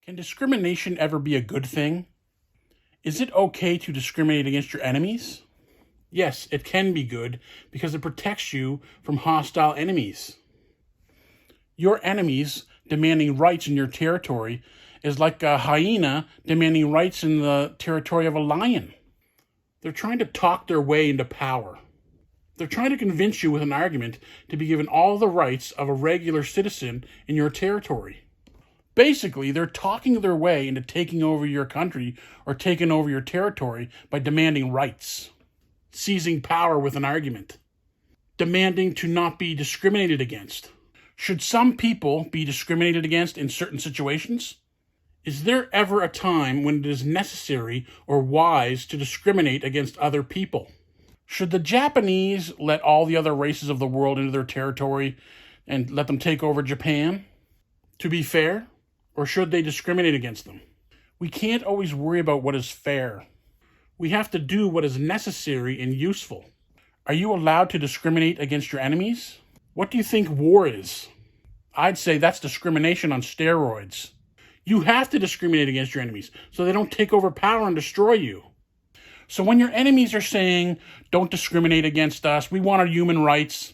Can discrimination ever be a good thing? Is it okay to discriminate against your enemies? Yes, it can be good because it protects you from hostile enemies. Your enemies demanding rights in your territory is like a hyena demanding rights in the territory of a lion. They're trying to talk their way into power. They're trying to convince you with an argument to be given all the rights of a regular citizen in your territory. Basically, they're talking their way into taking over your country or taking over your territory by demanding rights, seizing power with an argument, demanding to not be discriminated against. Should some people be discriminated against in certain situations? Is there ever a time when it is necessary or wise to discriminate against other people? Should the Japanese let all the other races of the world into their territory and let them take over Japan? To be fair? Or should they discriminate against them? We can't always worry about what is fair. We have to do what is necessary and useful. Are you allowed to discriminate against your enemies? What do you think war is? I'd say that's discrimination on steroids. You have to discriminate against your enemies so they don't take over power and destroy you. So when your enemies are saying, don't discriminate against us, we want our human rights,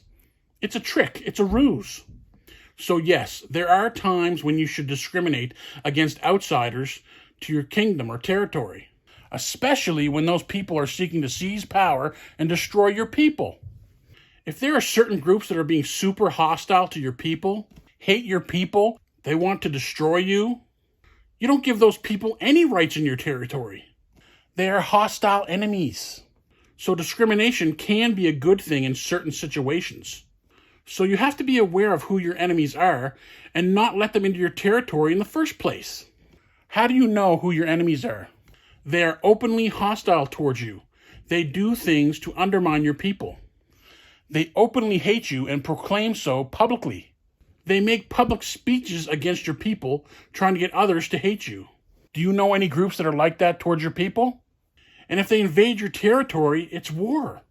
it's a trick, it's a ruse. So yes, there are times when you should discriminate against outsiders to your kingdom or territory, especially when those people are seeking to seize power and destroy your people. If there are certain groups that are being super hostile to your people, hate your people, they want to destroy you, you don't give those people any rights in your territory. They are hostile enemies. So discrimination can be a good thing in certain situations. So you have to be aware of who your enemies are and not let them into your territory in the first place. How do you know who your enemies are? They are openly hostile towards you. They do things to undermine your people. They openly hate you and proclaim so publicly. They make public speeches against your people, trying to get others to hate you. Do you know any groups that are like that towards your people? And if they invade your territory, it's war.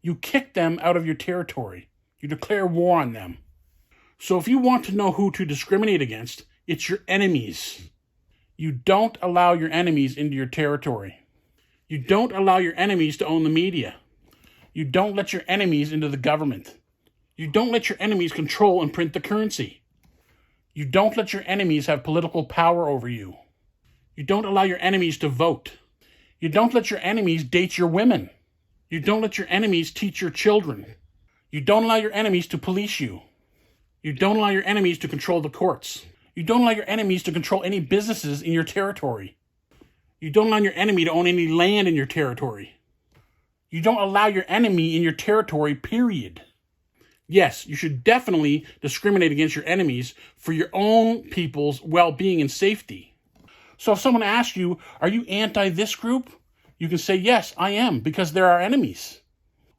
You kick them out of your territory. You declare war on them. So if you want to know who to discriminate against, it's your enemies. You don't allow your enemies into your territory. You don't allow your enemies to own the media. You don't let your enemies into the government. You don't let your enemies control and print the currency. You don't let your enemies have political power over you. You don't allow your enemies to vote. You don't let your enemies date your women. You don't let your enemies teach your children. You don't allow your enemies to police you. You don't allow your enemies to control the courts. You don't allow your enemies to control any businesses in your territory. You don't allow your enemy to own any land in your territory. You don't allow your enemy in your territory, period. Yes, you should definitely discriminate against your enemies for your own people's well-being and safety. So if someone asks you, are you anti this group? You can say, yes, I am, because they're our enemies.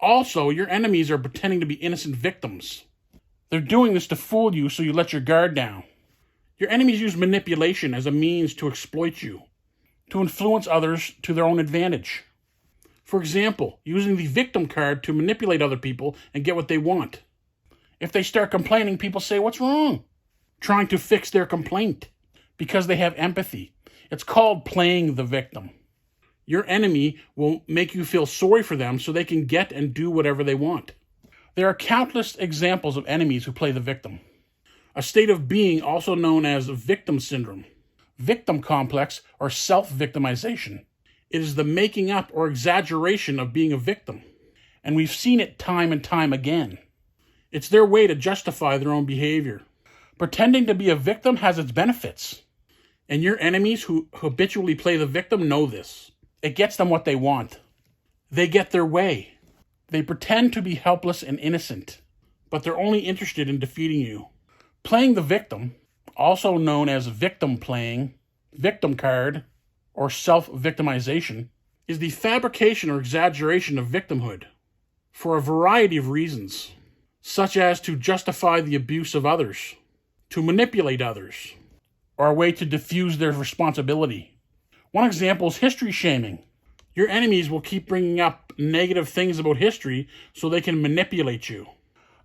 Also, your enemies are pretending to be innocent victims. They're doing this to fool you so you let your guard down. Your enemies use manipulation as a means to exploit you, to influence others to their own advantage. For example, using the victim card to manipulate other people and get what they want. If they start complaining, people say, what's wrong? Trying to fix their complaint because they have empathy. It's called playing the victim. Your enemy will make you feel sorry for them so they can get and do whatever they want. There are countless examples of enemies who play the victim. A state of being also known as victim syndrome, victim complex, or self-victimization. It is the making up or exaggeration of being a victim. And we've seen it time and time again. It's their way to justify their own behavior. Pretending to be a victim has its benefits. And your enemies who habitually play the victim know this. It gets them what they want. They get their way. They pretend to be helpless and innocent, but they're only interested in defeating you. Playing the victim, also known as victim playing, victim card, or self-victimization, is the fabrication or exaggeration of victimhood for a variety of reasons, such as to justify the abuse of others, to manipulate others, or a way to diffuse their responsibility. One example is history shaming. Your enemies will keep bringing up negative things about history so they can manipulate you.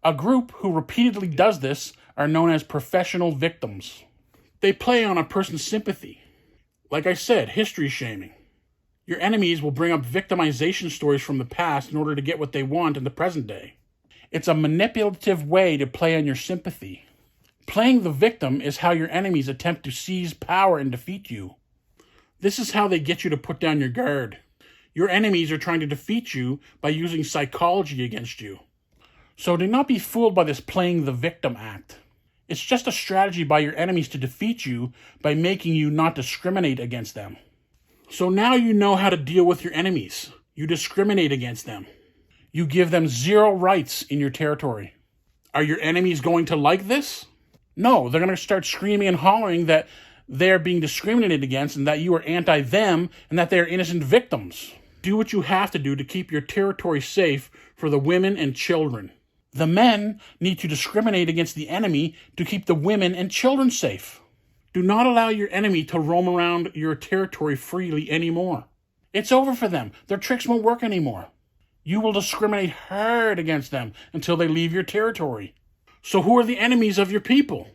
A group who repeatedly does this are known as professional victims. They play on a person's sympathy. Like I said, history shaming. Your enemies will bring up victimization stories from the past in order to get what they want in the present day. It's a manipulative way to play on your sympathy. Playing the victim is how your enemies attempt to seize power and defeat you. This is how they get you to put down your guard. Your enemies are trying to defeat you by using psychology against you. So do not be fooled by this playing the victim act. It's just a strategy by your enemies to defeat you by making you not discriminate against them. So now you know how to deal with your enemies. You discriminate against them. You give them zero rights in your territory. Are your enemies going to like this? No, they're going to start screaming and hollering that they're being discriminated against and that you are anti-them and that they're innocent victims. Do what you have to do to keep your territory safe for the women and children. The men need to discriminate against the enemy to keep the women and children safe. Do not allow your enemy to roam around your territory freely anymore. It's over for them. Their tricks won't work anymore. You will discriminate hard against them until they leave your territory. So who are the enemies of your people?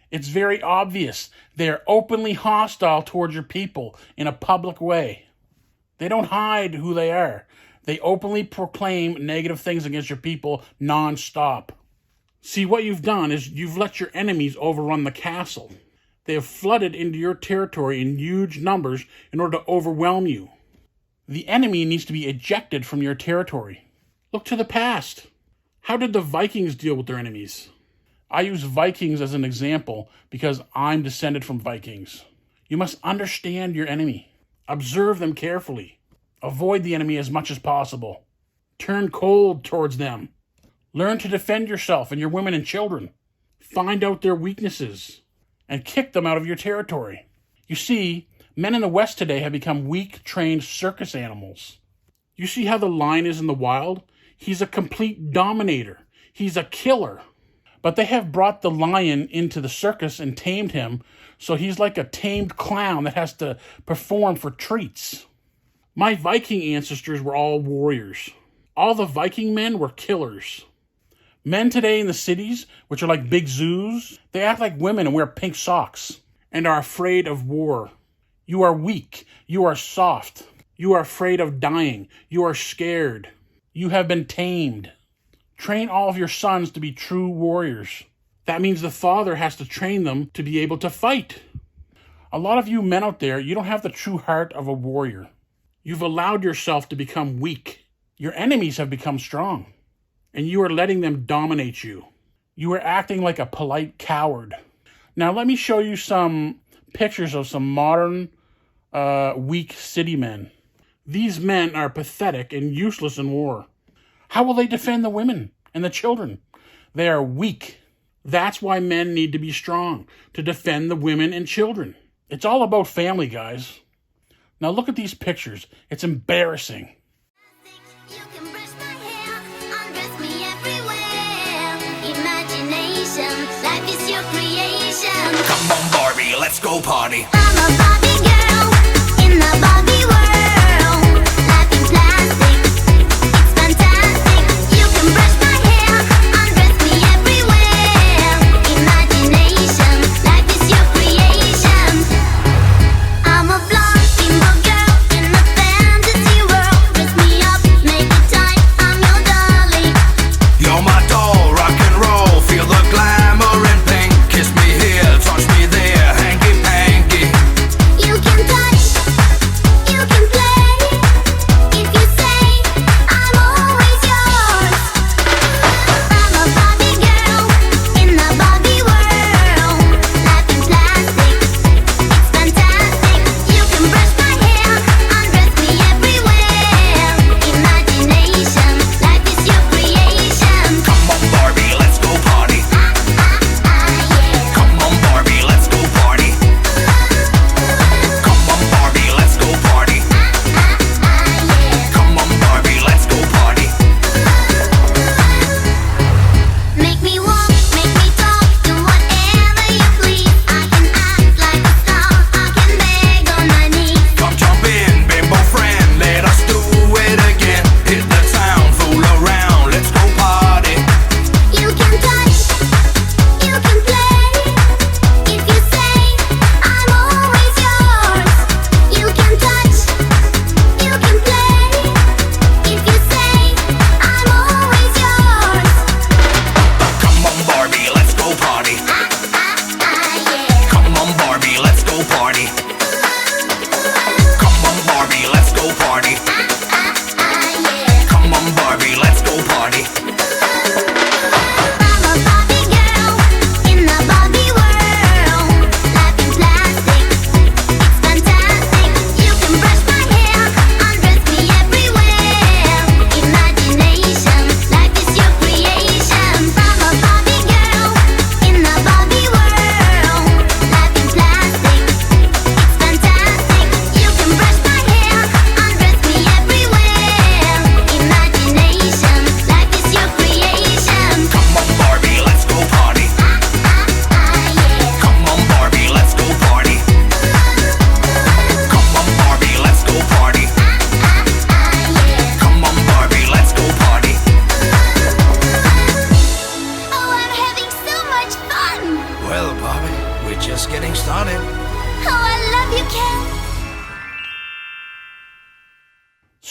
It's very obvious. They are openly hostile towards your people in a public way. They don't hide who they are. They openly proclaim negative things against your people non-stop. See, what you've done is you've let your enemies overrun the castle. They have flooded into your territory in huge numbers in order to overwhelm you. The enemy needs to be ejected from your territory. Look to the past. How did the Vikings deal with their enemies? I use Vikings as an example because I'm descended from Vikings. You must understand your enemy. Observe them carefully. Avoid the enemy as much as possible. Turn cold towards them. Learn to defend yourself and your women and children. Find out their weaknesses and kick them out of your territory. You see, men in the West today have become weak, trained circus animals. You see how the lion is in the wild? He's a complete dominator. He's a killer. But they have brought the lion into the circus and tamed him, so he's like a tamed clown that has to perform for treats. My Viking ancestors were all warriors. All the Viking men were killers. Men today in the cities, which are like big zoos, they act like women and wear pink socks and are afraid of war. You are weak. You are soft. You are afraid of dying. You are scared. You have been tamed. Train all of your sons to be true warriors. That means the father has to train them to be able to fight. A lot of you men out there, you don't have the true heart of a warrior. You've allowed yourself to become weak. Your enemies have become strong, and you are letting them dominate you. You are acting like a polite coward. Now let me show you some pictures of some modern, weak city men. These men are pathetic and useless in war. How will they defend the women and the children? They are weak. That's why men need to be strong, to defend the women and children. It's all about family, guys. Now look at these pictures. It's embarrassing. You can brush my hair, undress me everywhere. Imagination, life is your creation. Come on, Barbie, let's go party. I'm a Barbie girl in the Barbie world. Life in plastic, it's fantastic. You can brush my hair, undress me everywhere. Imagination, life is your creation. I'm a blonde bimbo girl in a fantasy world. Dress me up, make it tight, I'm your dolly. You're my doll, rock and roll. Feel the glamour and pink. Kiss me here, touch me there, hanky panky.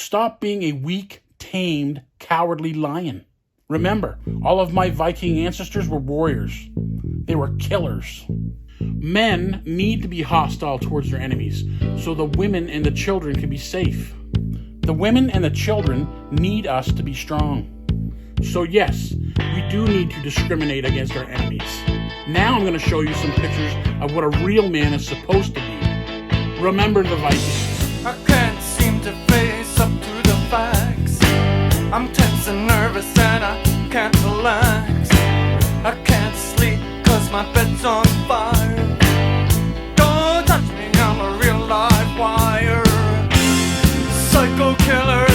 Stop being a weak, tamed, cowardly lion. Remember, all of my Viking ancestors were warriors. They were killers. Men need to be hostile towards their enemies so the women and the children can be safe. The women and the children need us to be strong. So yes, we do need to discriminate against our enemies. Now I'm going to show you some pictures of what a real man is supposed to be. Remember the Vikings. I can't seem to face up to the facts. I'm tense and nervous and I can't relax. I can't sleep cause my bed's on fire. Don't touch me, I'm a real live wire. Psycho killer